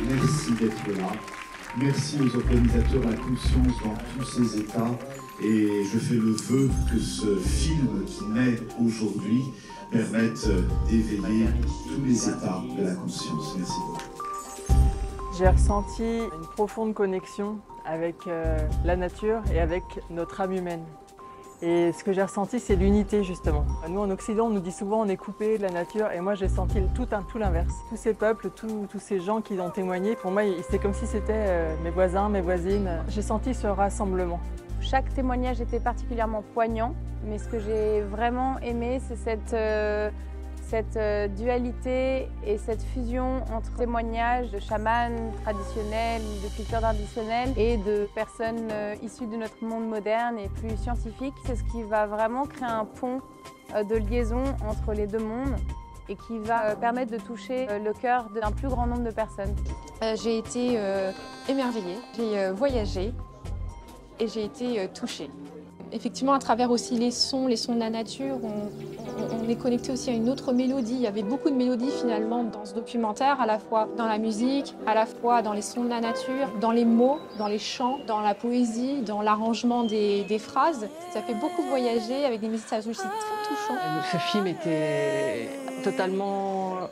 Merci d'être là. Merci aux organisateurs de la conscience dans tous ces états. Et je fais le vœu que ce film qui naît aujourd'hui permette d'éveiller tous les états de la conscience. Merci beaucoup. J'ai ressenti une profonde connexion avec la nature et avec notre âme humaine. Et ce que j'ai ressenti, c'est l'unité justement. Nous en Occident, on nous dit souvent on est coupé de la nature et moi j'ai senti tout l'inverse. Tous ces peuples, tous ces gens qui ont témoigné, pour moi c'est comme si c'était mes voisins, mes voisines. J'ai senti ce rassemblement. Chaque témoignage était particulièrement poignant, mais ce que j'ai vraiment aimé, c'est cette dualité et cette fusion entre témoignages de chamans traditionnels, de cultures traditionnelles et de personnes issues de notre monde moderne et plus scientifique. C'est ce qui va vraiment créer un pont de liaison entre les deux mondes et qui va permettre de toucher le cœur d'un plus grand nombre de personnes. J'ai été émerveillée, j'ai voyagé et j'ai été touchée. Effectivement, à travers aussi les sons de la nature, on est connecté aussi à une autre mélodie. Il y avait beaucoup de mélodies finalement dans ce documentaire, à la fois dans la musique, à la fois dans les sons de la nature, dans les mots, dans les chants, dans la poésie, dans l'arrangement des phrases. Ça fait beaucoup voyager avec des messages aussi très touchants. Ce film était totalement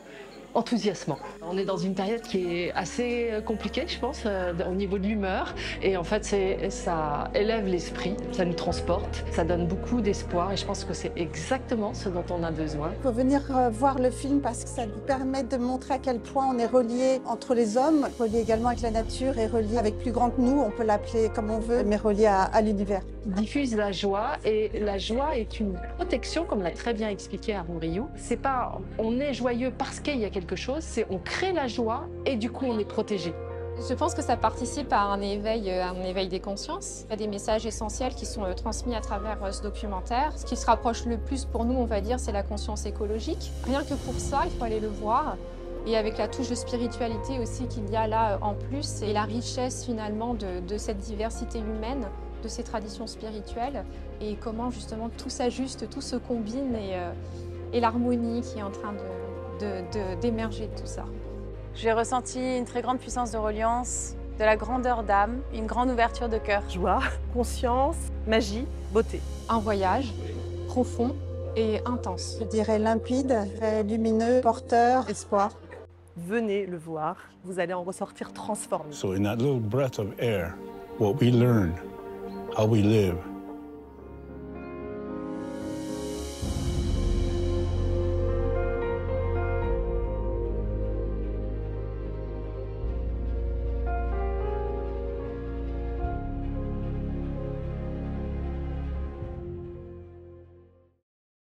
enthousiasmant. On est dans une période qui est assez compliquée, je pense, au niveau de l'humeur. Et en fait, ça élève l'esprit, ça nous transporte, ça donne beaucoup d'espoir. Et je pense que c'est exactement ce dont on a besoin. Il faut venir voir le film parce que ça nous permet de montrer à quel point on est relié entre les hommes, relié également avec la nature et relié avec plus grand que nous. On peut l'appeler comme on veut, mais relié à l'univers. Diffuse la joie et la joie est une protection, comme l'a très bien expliqué Arun Ryu. C'est pas on est joyeux parce qu'il y a quelque chose, c'est on crée la joie et du coup on est protégé. Je pense que ça participe à un éveil des consciences. Il y a des messages essentiels qui sont transmis à travers ce documentaire. Ce qui se rapproche le plus pour nous, on va dire, c'est la conscience écologique. Rien que pour ça, il faut aller le voir. Et avec la touche de spiritualité aussi qu'il y a là en plus, et la richesse finalement de cette diversité humaine, de ces traditions spirituelles, et comment justement tout s'ajuste, tout se combine, et l'harmonie qui est en train d'émerger de tout ça. J'ai ressenti une très grande puissance de reliance, de la grandeur d'âme, une grande ouverture de cœur. Joie, conscience, magie, beauté. Un voyage profond et intense. Je dirais limpide, lumineux, porteur, espoir. Venez le voir, vous allez en ressortir transformé. So in that little breath of air, what we learn, how we live,